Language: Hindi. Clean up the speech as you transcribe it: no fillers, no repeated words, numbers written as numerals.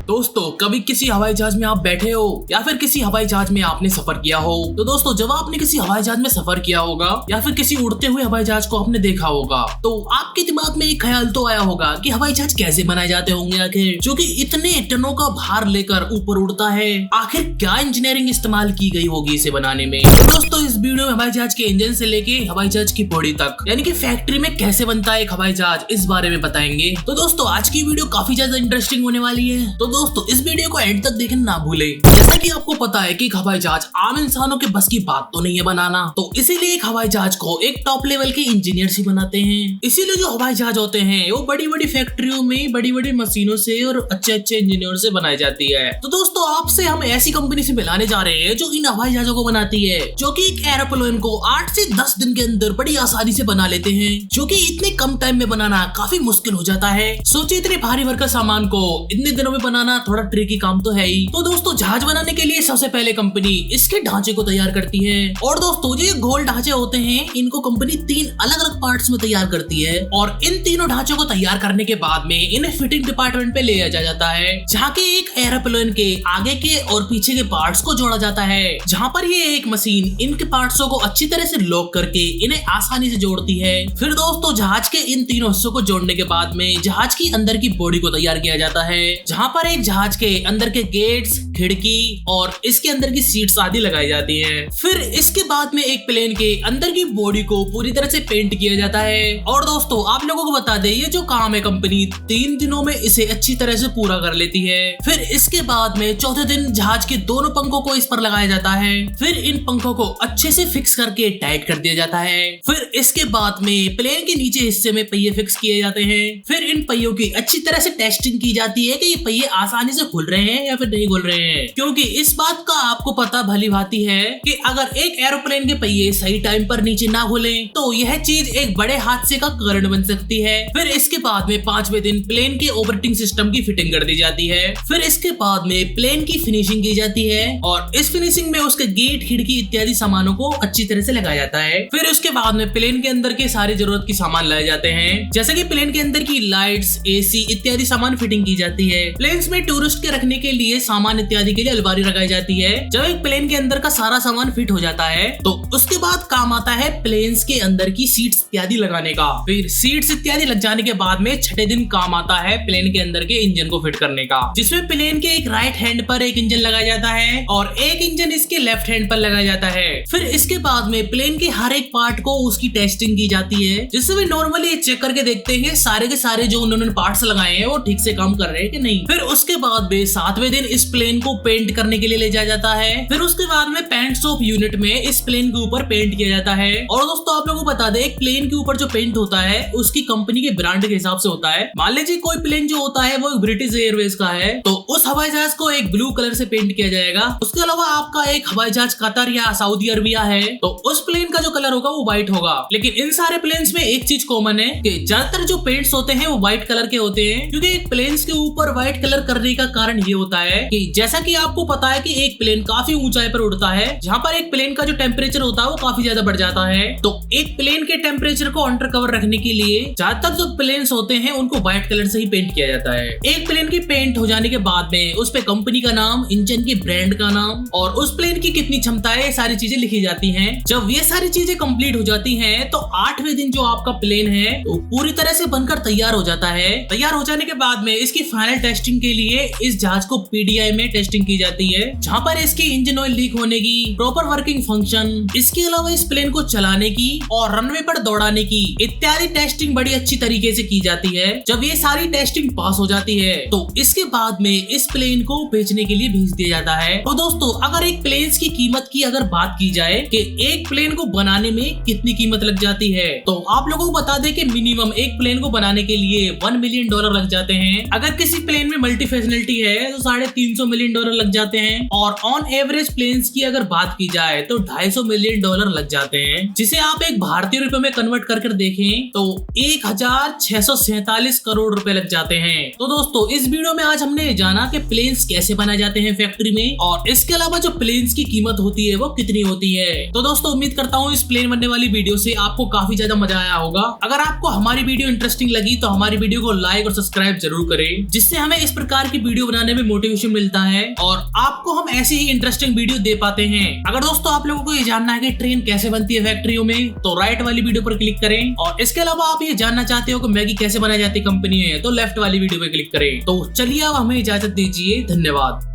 दोस्तों कभी किसी हवाई जहाज में आप बैठे हो या फिर किसी हवाई जहाज में आपने सफर किया हो, तो दोस्तों जब आपने किसी हवाई जहाज में सफर किया होगा या फिर किसी उड़ते हुए हवाई जहाज को आपने देखा होगा, तो आपके दिमाग में एक ख्याल तो आया होगा कि हवाई जहाज कैसे बनाए जाते होंगे आखिर, जो कि इतने टनों का भार लेकर ऊपर उड़ता है। आखिर क्या इंजीनियरिंग इस्तेमाल की गई होगी इसे बनाने में। तो दोस्तों इस वीडियो में हवाई जहाज के इंजन से लेके हवाई जहाज की बॉडी तक, यानी कि फैक्ट्री में कैसे बनता है एक हवाई जहाज, इस बारे में बताएंगे। तो दोस्तों आज की वीडियो काफी ज्यादा इंटरेस्टिंग होने वाली है, तो दोस्तों इस वीडियो को एंड तक देखना ना भूले। जैसा कि आपको पता है कि एक हवाई जहाज आम इंसानों के बस की बात तो नहीं है बनाना, तो इसीलिए एक हवाई जहाज को एक टॉप लेवल के इंजीनियर ही बनाते हैं। इसीलिए जो हवाई जहाज होते हैं वो बड़ी बड़ी फैक्ट्रियों में बड़ी बड़ी मशीनों से और अच्छे अच्छे इंजीनियर से बनाई जाती है। तो दोस्तों आपसे हम ऐसी कंपनी से मिलाने जा रहे हैं जो इन हवाई जहाजों को बनाती है, जो कि एक एरोप्लेन को 8 से 10 दिन के अंदर बड़ी आसानी से बना लेते हैं, जो कि इतने कम टाइम में बनाना काफी मुश्किल हो जाता है। सोचिए इतने भारी भरकम सामान को इतने दिनों में बनाना थोड़ा ट्रिकी काम तो है ही। तो दोस्तों जहाज बनाने के लिए सबसे पहले कंपनी इसके ढांचे को तैयार करती है, और दोस्तों ये गोल ढांचे होते हैं इनको कंपनी 3 अलग अलग पार्ट्स में तैयार करती है, और इन तीनों ढांचों को तैयार करने के बाद में इन्हें फिटिंग डिपार्टमेंट पे ले जाता है, जहाँ के एक एरोप्लेन के आगे के और पीछे के पार्ट्स को जोड़ा जाता है, जहाँ पर ये एक मशीन इनके पार्ट्सों को अच्छी तरह से लॉक करके इन्हें आसानी से जोड़ती है। फिर दोस्तों जहाज के इन तीनों हिस्सों को जोड़ने के बाद में जहाज की अंदर की बॉडी को तैयार किया जाता है, जहाँ पर एक जहाज के अंदर के गेट्स, खिड़की और इसके अंदर की सीट्स आदि लगाई जाती हैं। फिर इसके बाद में एक प्लेन के अंदर की बॉडी को पूरी तरह से पेंट किया जाता है। और दोस्तों आप लोगों को बता दें ये जो काम है कंपनी 3 दिनों में इसे अच्छी तरह से पूरा कर लेती है। फिर इसके बाद में चौथे दिन जहाज के दोनों पंखों को इस पर लगाया जाता है। फिर इन पंखों को अच्छे से फिक्स करके टाइट कर दिया जाता है। फिर इसके बाद में प्लेन के नीचे हिस्से में पहिए फिक्स किए जाते हैं। फिर इन पहियों की अच्छी तरह से टेस्टिंग की जाती है कि ये पहिए आसानी से खुल रहे हैं या फिर नहीं खुल रहे हैं, क्योंकि इस बात का आपको पता भली भांति है कि अगर एक एरोप्लेन के पहिए सही टाइम पर नीचे ना खुले तो यह चीज एक बड़े हादसे का कारण बन सकती है। फिर इसके बाद में 5वें दिन प्लेन के ऑपरेटिंग सिस्टम की फिटिंग कर दी जाती है। फिर इसके बाद में प्लेन की फिनिशिंग की जाती है, और इस फिनिशिंग में उसके गेट, खिड़की इत्यादि सामानों को अच्छी तरह से लगाया जाता है। फिर उसके बाद में प्लेन के अंदर के सारी जरूरत की सामान लाए जाते हैं, जैसे कि प्लेन के अंदर की लाइट्स, एसी इत्यादि सामान फिटिंग की जाती है। प्लेन्स में टूरिस्ट के रखने के लिए सामान इत्यादि के लिए अलमारी लगाई जाती है। जब एक प्लेन के अंदर का सारा सामान फिट हो जाता है तो उसके बाद काम आता है प्लेन्स के अंदर की सीट्स इत्यादि लगाने का। फिर सीट्स इत्यादि लग जाने के बाद में छठे दिन काम आता है प्लेन के अंदर के इंजन को फिट करने का, जिसमें प्लेन के एक राइट हैंड पर एक इंजन लगाया जाता है और एक इंजन इसके लेफ्ट हैंड पर लगाया जाता है। फिर इसके बाद में प्लेन के हर एक पार्ट को उसकी टेस्टिंग की जाती है, जिससे वे नॉर्मली चेक करके देखते हैं सारे के सारे जो उन्होंने पार्ट्स लगाए हैं वो ठीक से काम कर रहे हैं कि नहीं। फिर उसके बाद में 7वें दिन इस प्लेन को पेंट करने के लिए ले जाया जाता है। फिर उसके बाद में पेंट शॉप यूनिट में इस प्लेन के ऊपर पेंट किया जाता है। और दोस्तों आप लोगों को बता दें एक प्लेन के ऊपर जो पेंट होता है उसकी कंपनी के ब्रांड के हिसाब से होता है। मान लीजिए कोई प्लेन जो होता है वो ब्रिटिश एयरवेज का है, तो उस हवाई जहाज को एक ब्लू कलर से पेंट किया जाएगा। उसके अलावा आपका एक हवाई जहाज कतर या सऊदी अरबिया है, तो उस प्लेन का जो कलर होगा वो व्हाइट होगा। लेकिन इन सारे प्लेन्स में एक चीज कॉमन है कि ज्यादातर जो पेंट्स होते हैं वो व्हाइट कलर के होते हैं, क्योंकि एक प्लेन्स के ऊपर व्हाइट कलर करने का कारण ये होता है कि जैसा कि आपको पता है कि एक प्लेन काफी ऊंचाई पर उड़ता है, जहाँ पर एक प्लेन का जो टेम्परेचर होता है वो काफी ज्यादा बढ़ जाता है। तो एक प्लेन के टेम्परेचर को अंडर कवर रखने के लिए ज्यादातर जो प्लेन्स होते हैं उनको व्हाइट कलर से ही पेंट किया जाता है। एक प्लेन की पेंट हो जाने के बाद में उस पे कंपनी का नाम, इंजन की ब्रांड का नाम और उस प्लेन की कितनी क्षमता है, सारी चीजें लिखी जाती हैं। जब ये सारी चीजें कंप्लीट हो जाती हैं तो 8वें दिन जो आपका प्लेन है वो पूरी तरह से बनकर तैयार हो जाता है। तैयार हो जाने के बाद में इसकी फाइनल टेस्टिंग के लिए इस जहाज को पीडीआई में टेस्टिंग की जाती है, जहाँ पर इसकी इंजन ऑयल लीक होने की, प्रॉपर वर्किंग फंक्शन, इसके अलावा इस प्लेन को चलाने की और रनवे पर दौड़ाने की इत्यादि टेस्टिंग बड़ी अच्छी तरीके से की जाती है। जब ये सारी टेस्टिंग पास हो जाती है तो इसके बाद में इस प्लेन को बेचने के लिए भेज दिया जाता है। तो दोस्तों अगर एक प्लेन की कीमत की अगर बात की जाए कि एक प्लेन को बनाने में कितनी कीमत लग जाती है, तो आप लोगों को बता दें कि मिनिमम एक प्लेन को बनाने के लिए $1 मिलियन लग जाते हैं। अगर किसी प्लेन में मल्टी फैसिलिटी है तो $350 मिलियन लग जाते हैं, और ऑन एवरेज प्लेन्स की अगर बात की जाए तो $250 मिलियन लग जाते हैं, जिसे आप एक भारतीय रुपए में कन्वर्ट करके देखें तो 1647 करोड़ रुपए लग जाते हैं। तो दोस्तों इस वीडियो में आज हमने जाना कि प्लेन्स कैसे बनाए जाते हैं फैक्ट्री में, और इसके अलावा जो प्लेन्स की कीमत होती है वो कितनी होती है। तो दोस्तों उम्मीद करता हूँ इस प्लेन बनने वाली वीडियो से आपको काफी ज्यादा मजा आया होगा। अगर आपको हमारी वीडियो इंटरेस्टिंग लगी तो हमारी वीडियो को लाइक और सब्सक्राइब जरूर करें, जिससे हमें इस प्रकार की वीडियो बनाने में मोटिवेशन मिलता है और आपको हम ऐसी ही इंटरेस्टिंग वीडियो दे पाते हैं। अगर दोस्तों आप लोगों को ये जानना है कि ट्रेन कैसे बनती है फैक्ट्रियों में, तो राइट वाली वीडियो पर क्लिक करें, और इसके अलावा आप ये जानना चाहते हो कि मैगी कैसे बनाई जाती है कंपनी में, तो लेफ्ट वाली वीडियो पर क्लिक करें। तो चलिए अब हमें इजाजत दीजिए, धन्यवाद।